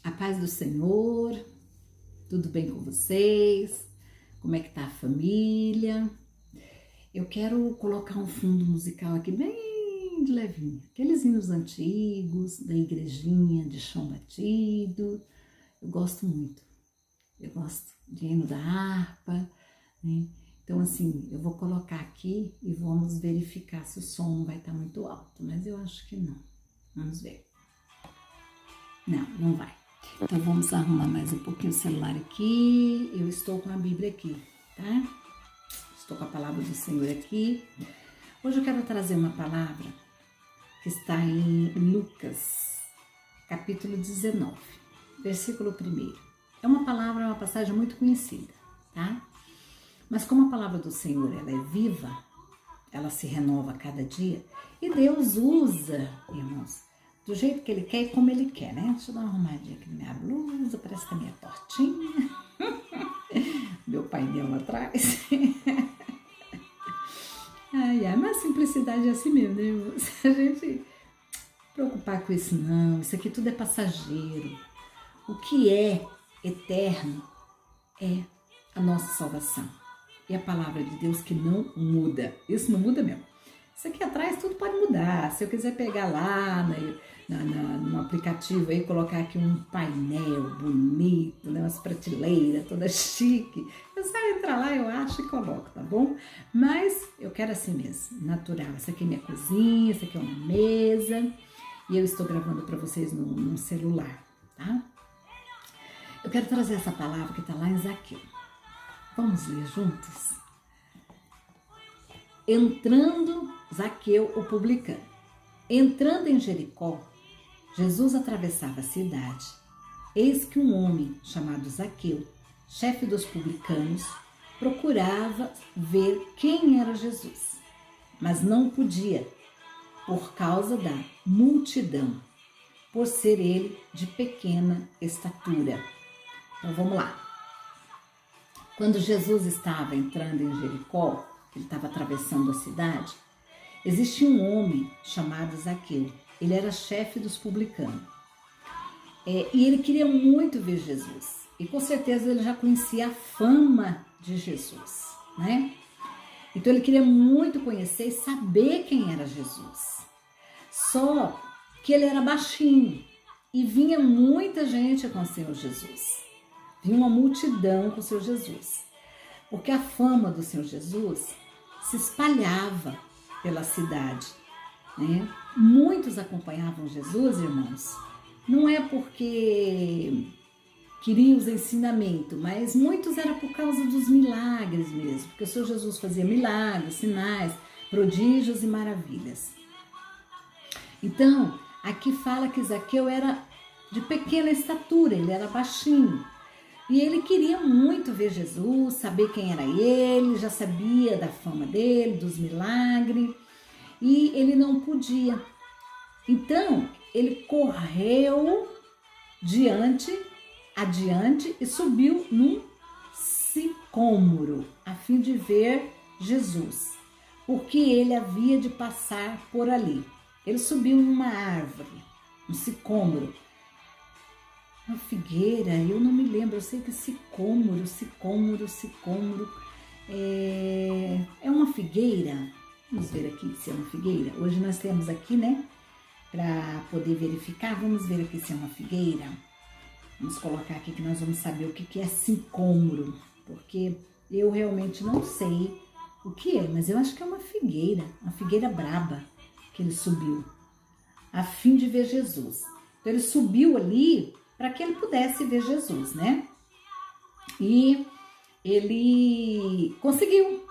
A paz do Senhor, tudo bem com vocês? Como é que tá a família? Eu quero colocar um fundo musical aqui bem de levinho, aqueles hinos antigos da igrejinha de chão batido. Eu gosto muito, eu gosto de hino da harpa, né? Então assim, eu vou colocar aqui e vamos verificar se o som não vai estar muito alto, mas eu acho que não. Vamos ver. Não vai. Então vamos arrumar mais um pouquinho o celular aqui. Eu estou com a Bíblia aqui, tá? Estou com a palavra do Senhor aqui. Hoje eu quero trazer uma palavra que está em Lucas, capítulo 19, versículo 1. É uma passagem muito conhecida, tá? Mas como a palavra do Senhor, ela é viva, ela se renova a cada dia, e Deus usa, irmãos, do jeito que Ele quer e como Ele quer, né? Deixa eu dar uma arrumadinha aqui na minha blusa, parece que tá minha tortinha. Meu painel lá atrás. Mas a simplicidade é assim mesmo, né, irmãos? A gente preocupar com isso não, isso aqui tudo é passageiro. O que é eterno é a nossa salvação. E a palavra de Deus que não muda. Isso não muda mesmo. Isso aqui atrás tudo pode mudar. Se eu quiser pegar lá no aplicativo aí, colocar aqui um painel bonito, né, umas prateleiras toda chique, eu só entrar lá, eu acho e coloco, tá bom? Mas eu quero assim mesmo, natural. Essa aqui é minha cozinha, essa aqui é uma mesa e eu estou gravando para vocês num celular, tá? Eu quero trazer essa palavra que está lá em Zaqueu. Vamos ler juntos? Zaqueu, o publicano. Entrando em Jericó, Jesus atravessava a cidade. Eis que um homem chamado Zaqueu, chefe dos publicanos, procurava ver quem era Jesus, mas não podia, por causa da multidão, por ser ele de pequena estatura. Então vamos lá. Quando Jesus estava entrando em Jericó, ele estava atravessando a cidade, existia um homem chamado Zaqueu. Ele era chefe dos publicanos. E ele queria muito ver Jesus. E com certeza ele já conhecia a fama de Jesus, né? Então ele queria muito conhecer e saber quem era Jesus. Só que ele era baixinho e vinha muita gente com o Senhor Jesus. Vinha uma multidão com o Senhor Jesus. Porque a fama do Senhor Jesus se espalhava pela cidade, né? Muitos acompanhavam Jesus, irmãos, não é porque queriam os ensinamentos, mas muitos era por causa dos milagres mesmo, porque o Senhor Jesus fazia milagres, sinais, prodígios e maravilhas. Então, aqui fala que Zaqueu era de pequena estatura, ele era baixinho. E ele queria muito ver Jesus, saber quem era ele, já sabia da fama dele, dos milagres, e ele não podia. Então, ele correu adiante e subiu num sicômoro, a fim de ver Jesus, porque ele havia de passar por ali. Ele subiu numa árvore, um sicômoro, uma figueira, eu não me lembro, eu sei que sicômoro é uma figueira. Vamos ver aqui se é uma figueira. Hoje nós temos aqui, né, para poder verificar, vamos ver aqui se é uma figueira. Vamos colocar aqui que nós vamos saber o que é sicômoro, porque eu realmente não sei o que é, mas eu acho que é uma figueira braba que ele subiu, a fim de ver Jesus. Então ele subiu ali para que ele pudesse ver Jesus, né? E ele conseguiu.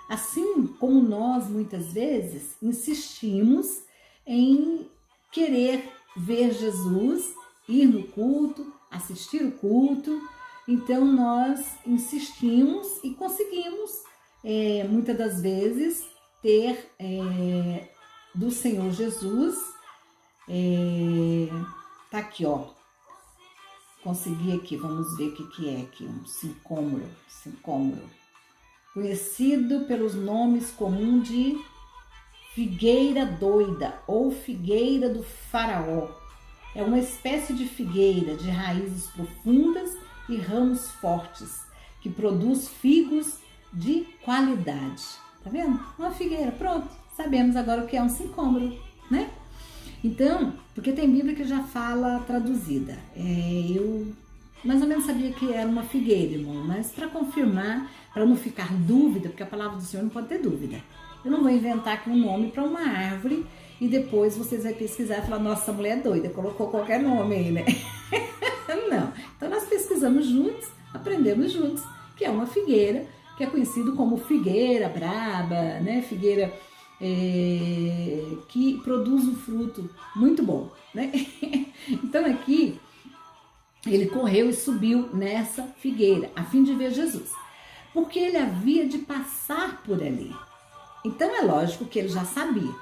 Assim como nós, muitas vezes, insistimos em querer ver Jesus, ir no culto, assistir o culto. Então, nós insistimos e conseguimos, muitas das vezes, ter do Senhor Jesus. Tá aqui, ó. Consegui aqui, vamos ver o que é aqui, um sicômoro. Conhecido pelos nomes comuns de figueira doida ou figueira do faraó. É uma espécie de figueira de raízes profundas e ramos fortes, que produz figos de qualidade. Tá vendo? Uma figueira, pronto. Sabemos agora o que é um sicômoro, né? Então, porque tem Bíblia que já fala traduzida. Eu mais ou menos sabia que era uma figueira, irmão, mas para confirmar, para não ficar dúvida, porque a palavra do Senhor não pode ter dúvida. Eu não vou inventar aqui um nome para uma árvore e depois vocês vão pesquisar e falar, nossa, essa mulher é doida, colocou qualquer nome aí, né? Não. Então nós pesquisamos juntos, aprendemos juntos, que é uma figueira, que é conhecido como figueira braba, né? Figueira que produz um fruto muito bom, né? Então aqui ele correu e subiu nessa figueira a fim de ver Jesus, porque ele havia de passar por ali. Então é lógico que ele já sabia.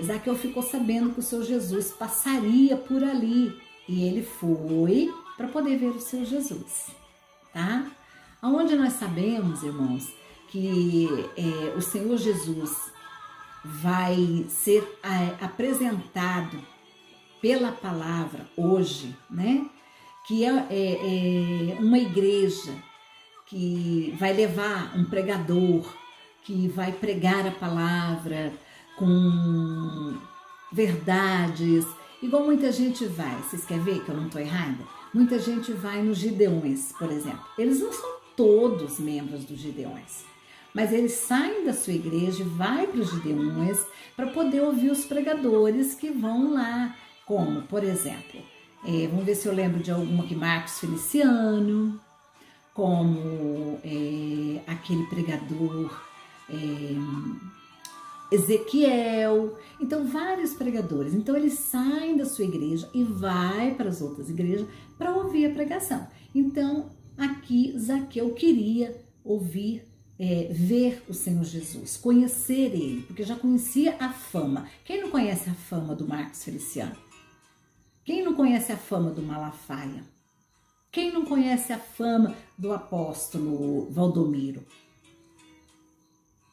Zaqueu ficou sabendo que o seu Jesus passaria por ali e ele foi para poder ver o seu Jesus, tá? Aonde nós sabemos, irmãos, que o Senhor Jesus vai ser apresentado pela palavra hoje, né? Que é uma igreja que vai levar um pregador, que vai pregar a palavra com verdades, igual muita gente vai. Vocês querem ver que eu não estou errada? Muita gente vai nos Gideões, por exemplo. Eles não são todos membros dos Gideões, mas eles saem da sua igreja e vai para os Gideões para poder ouvir os pregadores que vão lá, como, por exemplo, vamos ver se eu lembro de alguma aqui, Marcos Feliciano, como aquele pregador Ezequiel. Então, vários pregadores. Então, eles saem da sua igreja e vai para as outras igrejas para ouvir a pregação. Então, aqui Zaqueu queria ouvir, ver o Senhor Jesus, conhecer ele, porque já conhecia a fama. Quem não conhece a fama do Marcos Feliciano? Quem não conhece a fama do Malafaia? Quem não conhece a fama do apóstolo Valdomiro?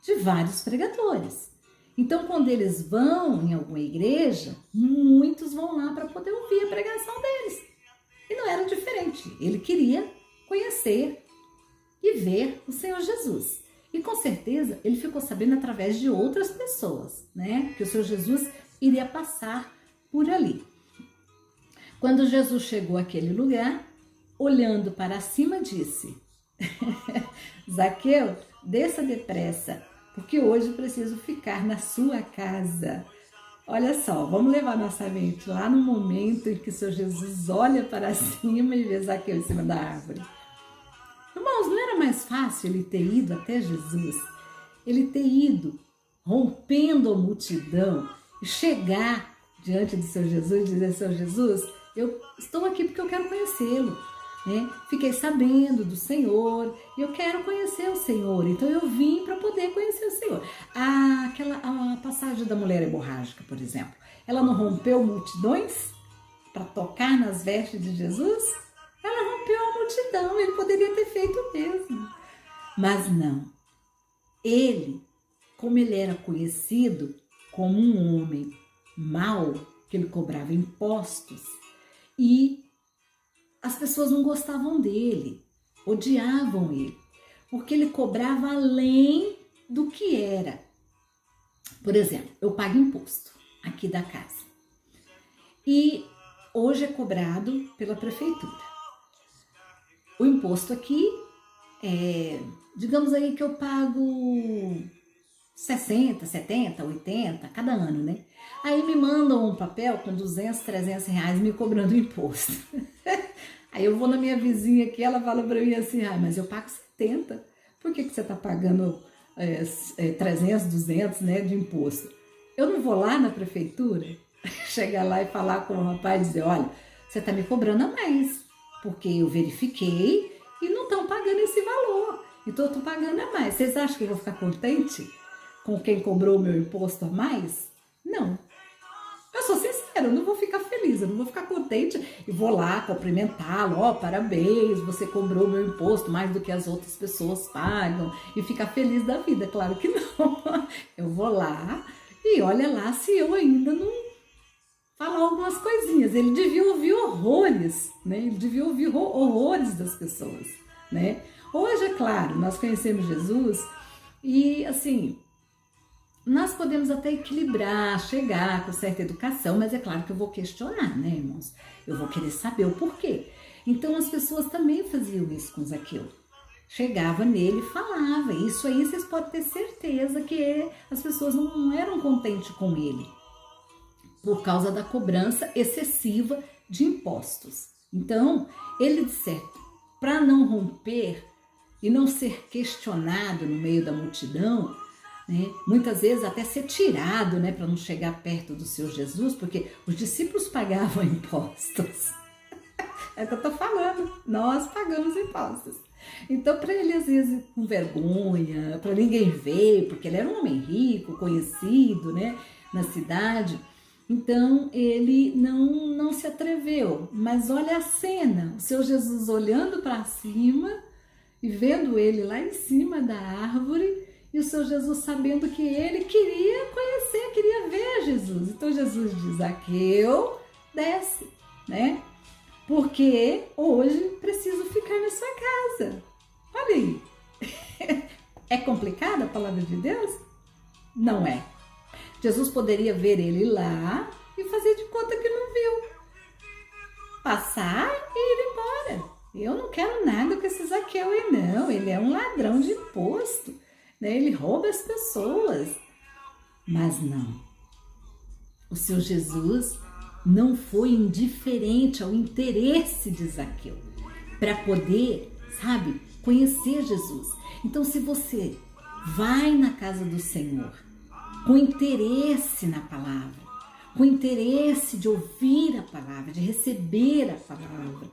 De vários pregadores. Então, quando eles vão em alguma igreja, muitos vão lá para poder ouvir a pregação deles. E não era diferente. Ele queria conhecer e ver o Senhor Jesus. E com certeza ele ficou sabendo através de outras pessoas, né? Que o Senhor Jesus iria passar por ali. Quando Jesus chegou àquele lugar, olhando para cima, disse: Zaqueu, desça depressa, porque hoje eu preciso ficar na sua casa. Olha só, vamos levar nossa mente lá no momento em que o Senhor Jesus olha para cima e vê Zaqueu em cima da árvore. Irmãos, não era mais fácil ele ter ido até Jesus? Ele ter ido rompendo a multidão e chegar diante do Senhor Jesus e dizer: Senhor Jesus, eu estou aqui porque eu quero conhecê-lo, né? Fiquei sabendo do Senhor e eu quero conhecer o Senhor, então eu vim para poder conhecer o Senhor. A passagem da mulher hemorrágica, por exemplo, ela não rompeu multidões para tocar nas vestes de Jesus? Ela rompeu a multidão, ele poderia ter feito mesmo. Mas não. Ele, como ele era conhecido como um homem mau, que ele cobrava impostos, e as pessoas não gostavam dele, odiavam ele, porque ele cobrava além do que era. Por exemplo, eu pago imposto aqui da casa e hoje é cobrado pela prefeitura. O imposto aqui digamos aí que eu pago 60, 70, 80 cada ano, né? Aí me mandam um papel com 200, 300 reais me cobrando imposto. Aí eu vou na minha vizinha aqui, ela fala pra mim assim: mas eu pago 70. Por que você tá pagando 300, 200, né, de imposto? Eu não vou lá na prefeitura chegar lá e falar com o rapaz e dizer: olha, você tá me cobrando a mais, porque eu verifiquei e não estão pagando esse valor, então eu tô pagando a mais. Vocês acham que eu vou ficar contente com quem cobrou o meu imposto a mais? Não. Eu sou sincera, eu não vou ficar feliz, eu não vou ficar contente e vou lá cumprimentá-lo: parabéns, você cobrou o meu imposto mais do que as outras pessoas pagam, e ficar feliz da vida. Claro que não. Eu vou lá e olha lá se eu ainda falar algumas coisinhas. Ele devia ouvir horrores, né? Ele devia ouvir horrores das pessoas, né? Hoje, é claro, nós conhecemos Jesus e, assim, nós podemos até equilibrar, chegar com certa educação, mas é claro que eu vou questionar, né, irmãos? Eu vou querer saber o porquê. Então, as pessoas também faziam isso com Zaqueu. Chegava nele e falava. Isso aí vocês podem ter certeza que as pessoas não eram contentes com ele, por causa da cobrança excessiva de impostos. Então, ele disse, para não romper e não ser questionado no meio da multidão, né, muitas vezes até ser tirado, né, para não chegar perto do seu Jesus, porque os discípulos pagavam impostos. É o que eu estou falando, nós pagamos impostos. Então, para ele, às vezes, com vergonha, para ninguém ver, porque ele era um homem rico, conhecido, né, na cidade, então ele não se atreveu. Mas olha a cena, o seu Jesus olhando para cima e vendo ele lá em cima da árvore, e o seu Jesus sabendo que ele queria conhecer, queria ver Jesus. Então Jesus diz, Zaqueu, desce, né? Porque hoje preciso ficar na sua casa. Olha aí. É complicada a palavra de Deus? Não é. Jesus poderia ver ele lá e fazer de conta que não viu. Passar e ir embora. Eu não quero nada com esse Zaqueu aí, não. Ele é um ladrão de imposto, né? Ele rouba as pessoas. Mas não. O seu Jesus não foi indiferente ao interesse de Zaqueu para poder, sabe, conhecer Jesus. Então, se você vai na casa do Senhor com interesse na palavra, com interesse de ouvir a palavra, de receber a palavra,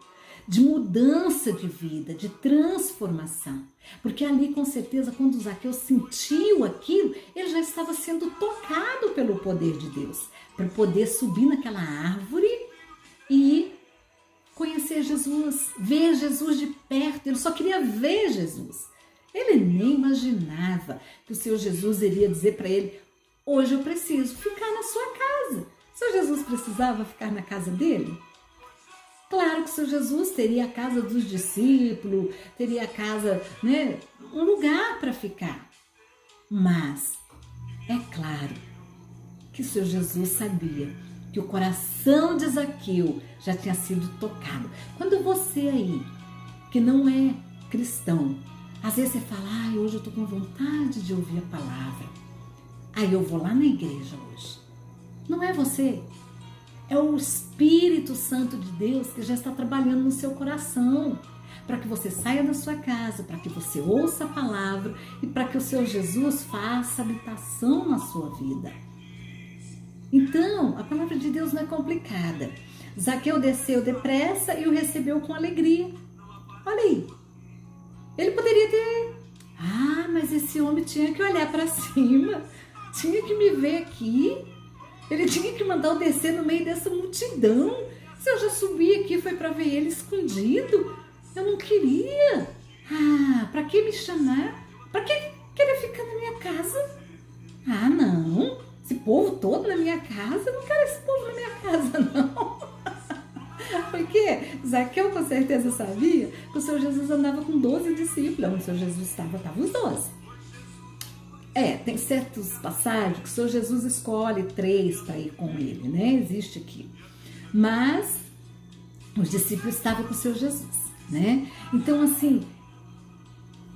de mudança de vida, de transformação, porque ali, com certeza, quando Zaqueu sentiu aquilo, ele já estava sendo tocado pelo poder de Deus, para poder subir naquela árvore e conhecer Jesus, ver Jesus de perto. Ele só queria ver Jesus. Ele nem imaginava que o seu Jesus iria dizer para ele, hoje eu preciso ficar na sua casa. O seu Jesus precisava ficar na casa dele? Claro que o seu Jesus teria a casa dos discípulos, teria a casa, né, um lugar para ficar. Mas é claro que o seu Jesus sabia que o coração de Zaqueu já tinha sido tocado. Quando você aí, que não é cristão, às vezes você fala, hoje eu estou com vontade de ouvir a palavra. Aí eu vou lá na igreja hoje. Não é você. É o Espírito Santo de Deus que já está trabalhando no seu coração, para que você saia da sua casa, para que você ouça a palavra e para que o seu Jesus faça habitação na sua vida. Então, a palavra de Deus não é complicada. Zaqueu desceu depressa e o recebeu com alegria. Olha aí. Ele poderia ter... mas esse homem tinha que olhar para cima, tinha que me ver aqui. Ele tinha que mandar eu descer no meio dessa multidão. Se eu já subi aqui, foi para ver ele escondido. Eu não queria. Para que me chamar? Para que querer ficar na minha casa? Não. Esse povo todo na minha casa, eu não quero esse povo na minha casa, não. Porque Zaqueu com certeza sabia que o seu Jesus andava com 12 discípulos. Onde o seu Jesus estava os 12. Tem certas passagens que o seu Jesus escolhe 3 para ir com ele, né? Existe aqui. Mas os discípulos estavam com o seu Jesus, né? Então, assim,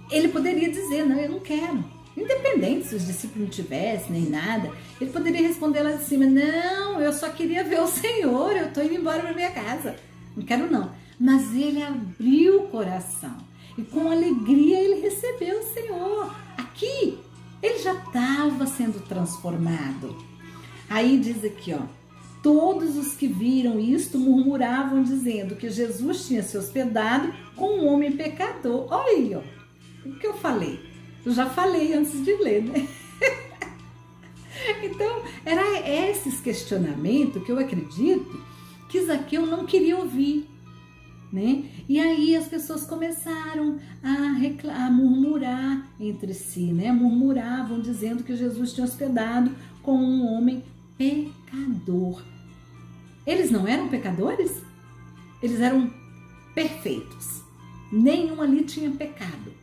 ele poderia dizer, não, eu não quero. Independente se os discípulos não tivessem nem nada, ele poderia responder lá de cima, não, eu só queria ver o Senhor, eu estou indo embora para minha casa, não quero não. Mas ele abriu o coração e com alegria ele recebeu o Senhor. Aqui, ele já estava sendo transformado. Aí diz aqui, todos os que viram isto murmuravam dizendo que Jesus tinha se hospedado com um homem pecador. Olha aí, o que eu falei. Eu já falei antes de ler, né? Então, era esses questionamentos que eu acredito que Zaqueu não queria ouvir, né? E aí as pessoas começaram a murmurar entre si, né? Murmuravam dizendo que Jesus tinha hospedado com um homem pecador. Eles não eram pecadores? Eles eram perfeitos. Nenhum ali tinha pecado.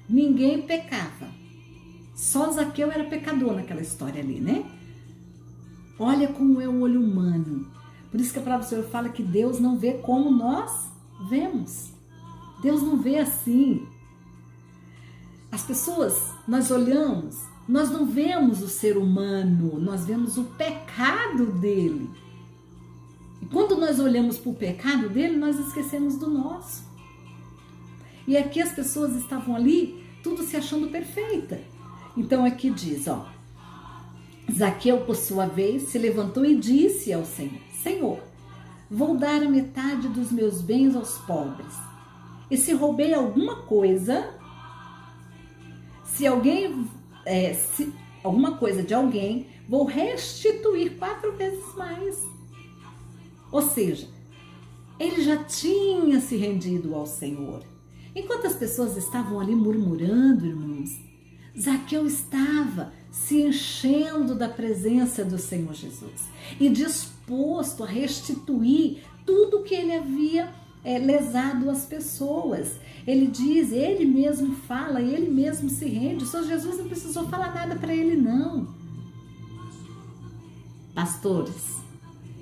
Ninguém pecava. Só Zaqueu era pecador naquela história ali, né? Olha como é o olho humano. Por isso que a palavra do Senhor fala que Deus não vê como nós vemos. Deus não vê assim. As pessoas, nós olhamos, nós não vemos o ser humano, nós vemos o pecado dele. E quando nós olhamos para o pecado dele, nós esquecemos do nosso. E aqui as pessoas estavam ali, tudo se achando perfeita. Então aqui diz, ó, Zaqueu, por sua vez, se levantou e disse ao Senhor, Senhor, vou dar a metade dos meus bens aos pobres. E se roubei alguma coisa, alguma coisa de alguém, vou restituir 4 vezes mais. Ou seja, ele já tinha se rendido ao Senhor. Enquanto as pessoas estavam ali murmurando, irmãos, Zaqueu estava se enchendo da presença do Senhor Jesus e disposto a restituir tudo que ele havia lesado as pessoas. Ele diz, ele mesmo fala, ele mesmo se rende. O Senhor Jesus não precisou falar nada para ele, não. Pastores,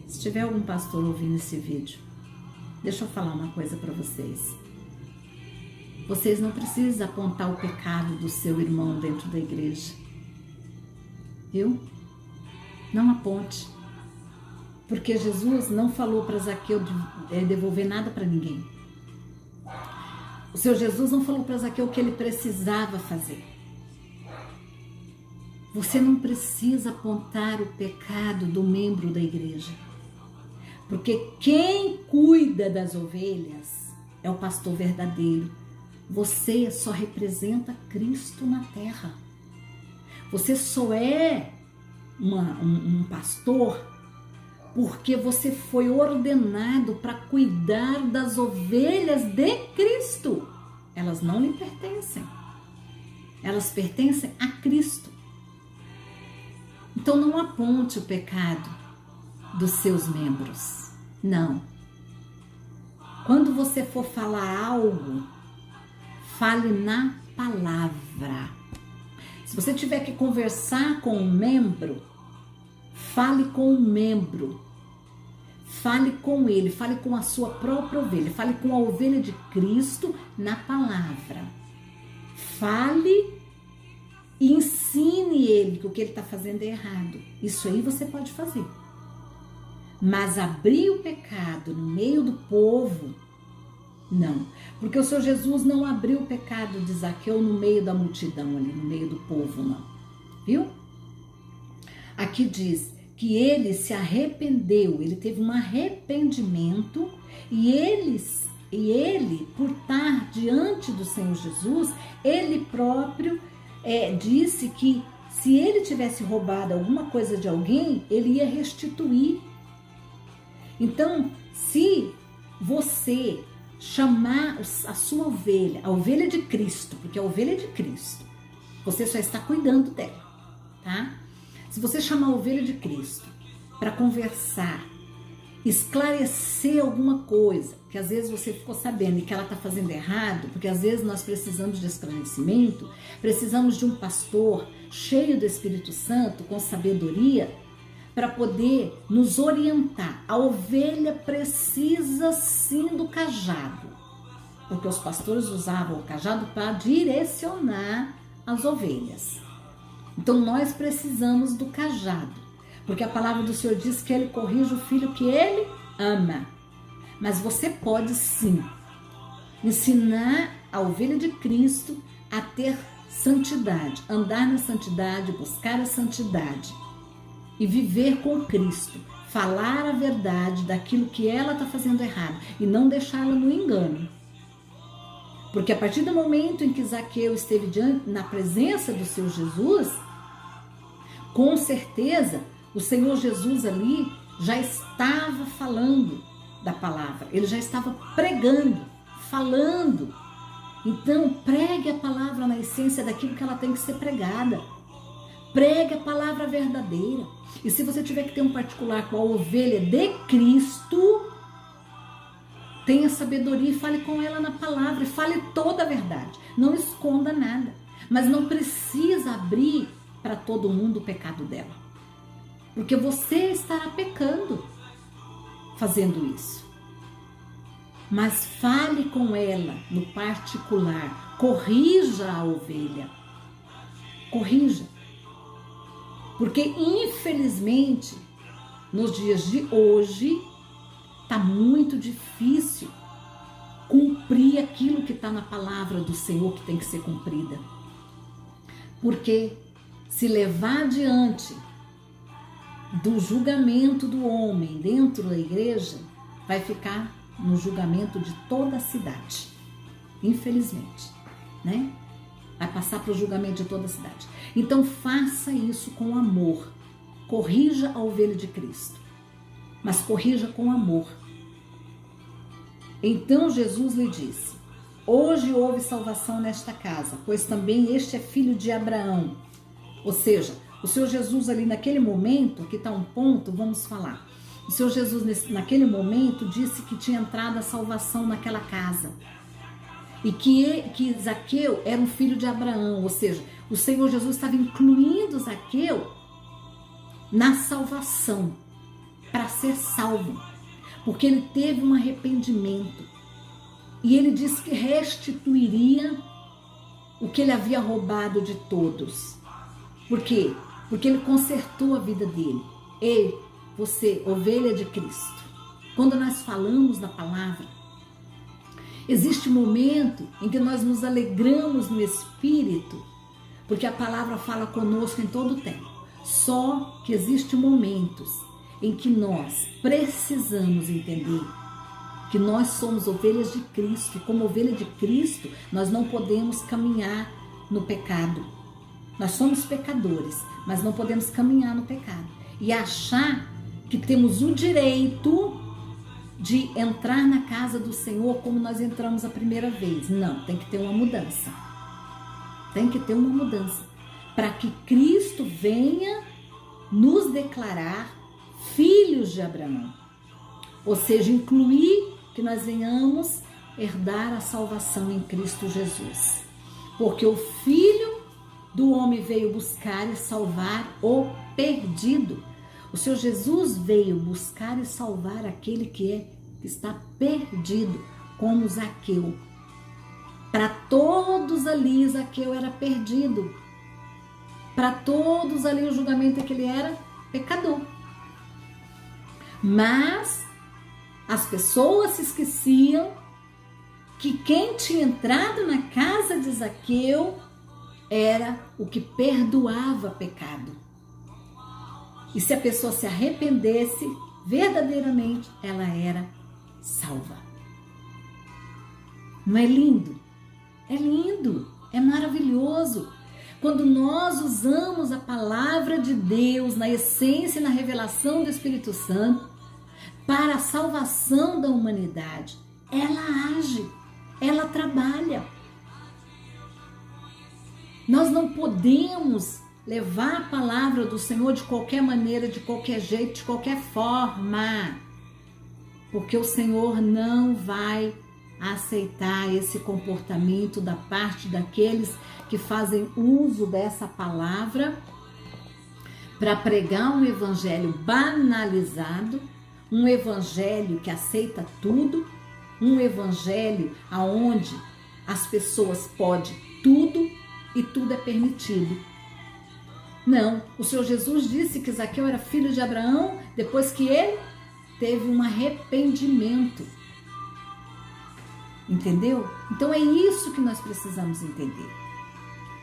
se tiver algum pastor ouvindo esse vídeo, deixa eu falar uma coisa para vocês. Vocês não precisam apontar o pecado do seu irmão dentro da igreja. Viu? Não aponte. Porque Jesus não falou para Zaqueu devolver nada para ninguém. O Senhor Jesus não falou para Zaqueu o que ele precisava fazer. Você não precisa apontar o pecado do membro da igreja. Porque quem cuida das ovelhas é o pastor verdadeiro. Você só representa Cristo na terra. Você só é um pastor porque você foi ordenado para cuidar das ovelhas de Cristo. Elas não lhe pertencem. Elas pertencem a Cristo. Então não aponte o pecado dos seus membros. Não. Quando você for falar algo, fale na palavra. Se você tiver que conversar com um membro, fale com o membro. Fale com ele, fale com a sua própria ovelha, fale com a ovelha de Cristo na palavra. Fale e ensine ele que o que ele está fazendo é errado. Isso aí você pode fazer. Mas abrir o pecado no meio do povo, não. Porque o Senhor Jesus não abriu o pecado de Zaqueu no meio da multidão ali, no meio do povo, não. Viu? Aqui diz que ele se arrependeu, ele teve um arrependimento e ele, por estar diante do Senhor Jesus, ele próprio disse que se ele tivesse roubado alguma coisa de alguém, ele ia restituir. Então, se você chamar a sua ovelha, a ovelha de Cristo, porque a ovelha é de Cristo, você só está cuidando dela, tá? Se você chamar a ovelha de Cristo para conversar, esclarecer alguma coisa, que às vezes você ficou sabendo e que ela está fazendo errado, porque às vezes nós precisamos de esclarecimento, precisamos de um pastor cheio do Espírito Santo, com sabedoria, para poder nos orientar. A ovelha precisa sim do cajado, porque os pastores usavam o cajado para direcionar as ovelhas. Então nós precisamos do cajado, porque a palavra do Senhor diz que ele corrige o filho que ele ama. Mas você pode sim ensinar a ovelha de Cristo a ter santidade, andar na santidade, buscar a santidade e viver com Cristo, falar a verdade daquilo que ela está fazendo errado e não deixá-la no engano. Porque a partir do momento em que Zaqueu esteve na presença do Senhor Jesus, com certeza o Senhor Jesus ali já estava falando da palavra, ele já estava pregando, falando. Então pregue a palavra na essência daquilo que ela tem que ser pregada. pregue a palavra verdadeira. E se você tiver que ter um particular com a ovelha de Cristo, tenha sabedoria e fale com ela na palavra, e fale toda a verdade. Não esconda nada, mas não precisa abrir para todo mundo o pecado dela, porque você estará pecando fazendo isso. Mas fale com ela no particular, corrija a ovelha, corrija. Porque infelizmente, nos dias de hoje, está muito difícil cumprir aquilo que está na palavra do Senhor que tem que ser cumprida. Porque se levar adiante do julgamento do homem dentro da igreja, vai ficar no julgamento de toda a cidade, infelizmente, né? Vai passar para o julgamento de toda a cidade. Então faça isso com amor, corrija a ovelha de Cristo, mas corrija com amor. Então Jesus lhe disse: hoje houve salvação nesta casa, pois também este é filho de Abraão. Ou seja, o Senhor Jesus ali naquele momento, aqui está um ponto, vamos falar. O Senhor Jesus naquele momento disse que tinha entrado a salvação naquela casa. E que Zaqueu era um filho de Abraão, ou seja, o Senhor Jesus estava incluindo Zaqueu na salvação, para ser salvo, porque ele teve um arrependimento. E ele disse que restituiria o que ele havia roubado de todos. Por quê? Porque ele consertou a vida dele. Ei, você, ovelha de Cristo, quando nós falamos da palavra, existe um momento em que nós nos alegramos no Espírito, porque a palavra fala conosco em todo o tempo. Só que existem momentos em que nós precisamos entender que nós somos ovelhas de Cristo, e como ovelha de Cristo, nós não podemos caminhar no pecado. Nós somos pecadores, mas não podemos caminhar no pecado e achar que temos o direito de entrar na casa do Senhor como nós entramos a primeira vez. Não, tem que ter uma mudança. Tem que ter uma mudança para que Cristo venha nos declarar filhos de Abraão. Ou seja, incluir que nós venhamos herdar a salvação em Cristo Jesus. Porque o Filho do homem veio buscar e salvar o perdido. O Senhor Jesus veio buscar e salvar aquele que está perdido, como Zaqueu. Para todos ali, Zaqueu era perdido. Para todos ali, o julgamento é que ele era pecador. Mas as pessoas se esqueciam que quem tinha entrado na casa de Zaqueu era o que perdoava pecado. E se a pessoa se arrependesse, verdadeiramente ela era salva. Não é lindo? É lindo, é maravilhoso. Quando nós usamos a palavra de Deus na essência e na revelação do Espírito Santo para a salvação da humanidade, ela age, ela trabalha. Nós não podemos levar a palavra do Senhor de qualquer maneira, de qualquer jeito, de qualquer forma, porque o Senhor não vai aceitar esse comportamento da parte daqueles que fazem uso dessa palavra para pregar um evangelho banalizado, um evangelho que aceita tudo, um evangelho aonde as pessoas podem tudo e tudo é permitido. Não, o Senhor Jesus disse que Zaqueu era filho de Abraão depois que ele teve um arrependimento. Entendeu? Então é isso que nós precisamos entender.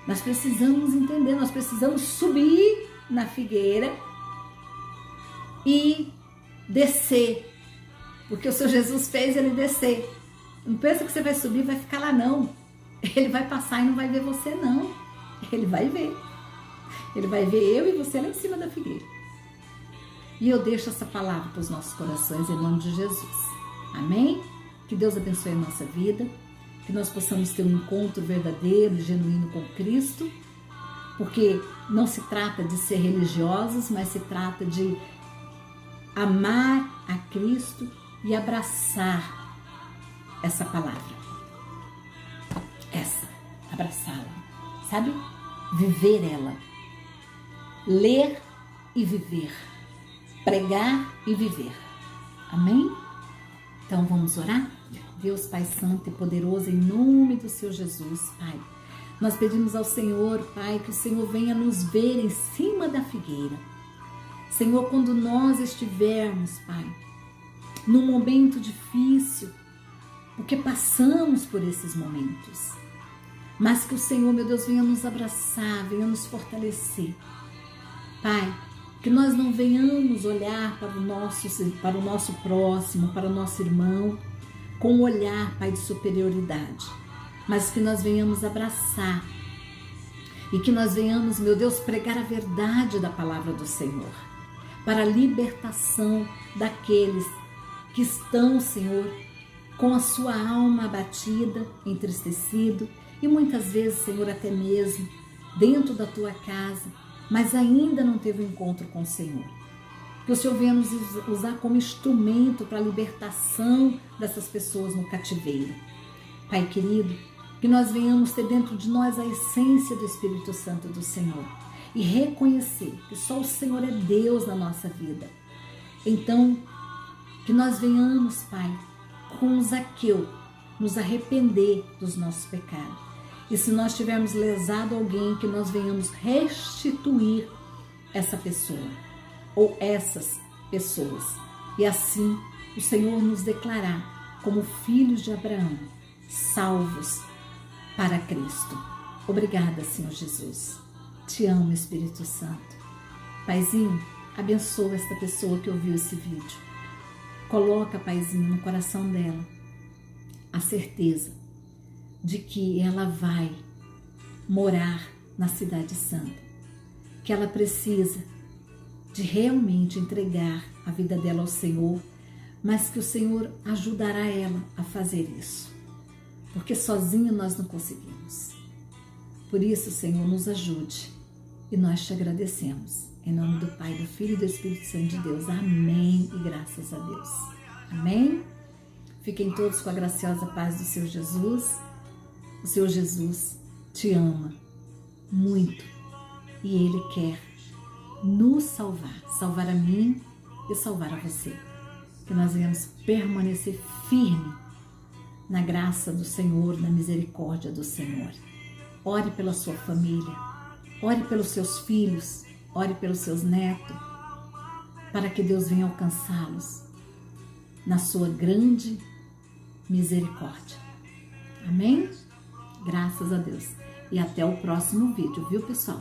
Nós precisamos entender, nós precisamos subir na figueira e descer. Porque o Senhor Jesus fez ele descer. Não pensa que você vai subir e vai ficar lá, não. Ele vai passar e não vai ver você, não. Ele vai ver. Ele vai ver eu e você lá em cima da figueira. E eu deixo essa palavra para os nossos corações em nome de Jesus. Amém? Que Deus abençoe a nossa vida. Que nós possamos ter um encontro verdadeiro e genuíno com Cristo. porque não se trata de ser religiosos, mas se trata de amar a Cristo e abraçar essa palavra. Abraçá-la, sabe? Viver ela. Ler e viver. Pregar e viver. Amém? Então vamos orar? Deus Pai Santo e Poderoso, em nome do Senhor Jesus, Pai. Nós pedimos ao Senhor, Pai, que o Senhor venha nos ver em cima da figueira. Senhor, quando nós estivermos, Pai, num momento difícil, porque passamos por esses momentos, mas que o Senhor, meu Deus, venha nos abraçar, venha nos fortalecer. Pai, que nós não venhamos olhar para o nosso próximo, para o nosso irmão, com um olhar, Pai, de superioridade, mas que nós venhamos abraçar e que nós venhamos, meu Deus, pregar a verdade da palavra do Senhor, para a libertação daqueles que estão, Senhor, com a sua alma abatida, entristecido, e muitas vezes, Senhor, até mesmo dentro da tua casa, mas ainda não teve um encontro com o Senhor. Que o Senhor venha nos usar como instrumento para a libertação dessas pessoas no cativeiro. Pai querido, que nós venhamos ter dentro de nós a essência do Espírito Santo do Senhor e reconhecer que só o Senhor é Deus na nossa vida. Então, que nós venhamos, Pai, com Zaqueu, nos arrepender dos nossos pecados. E se nós tivermos lesado alguém, que nós venhamos restituir essa pessoa ou essas pessoas. E assim o Senhor nos declarar como filhos de Abraão, salvos para Cristo. Obrigada, Senhor Jesus. Te amo, Espírito Santo. Paizinho, abençoa esta pessoa que ouviu esse vídeo. Coloca, Paizinho, no coração dela a certeza de que ela vai morar na Cidade Santa, que ela precisa de realmente entregar a vida dela ao Senhor, mas que o Senhor ajudará ela a fazer isso, porque sozinha nós não conseguimos. Por isso, Senhor, nos ajude e nós te agradecemos. Em nome do Pai, do Filho e do Espírito Santo de Deus. Amém e graças a Deus. Amém? Fiquem todos com a graciosa paz do Senhor Jesus. O Senhor Jesus te ama muito e Ele quer nos salvar a mim e salvar a você. Que nós venhamos permanecer firme na graça do Senhor, na misericórdia do Senhor. Ore pela sua família, ore pelos seus filhos, ore pelos seus netos, para que Deus venha alcançá-los na sua grande misericórdia. Amém? Graças a Deus. E até o próximo vídeo, viu, pessoal?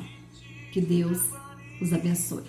Que Deus os abençoe.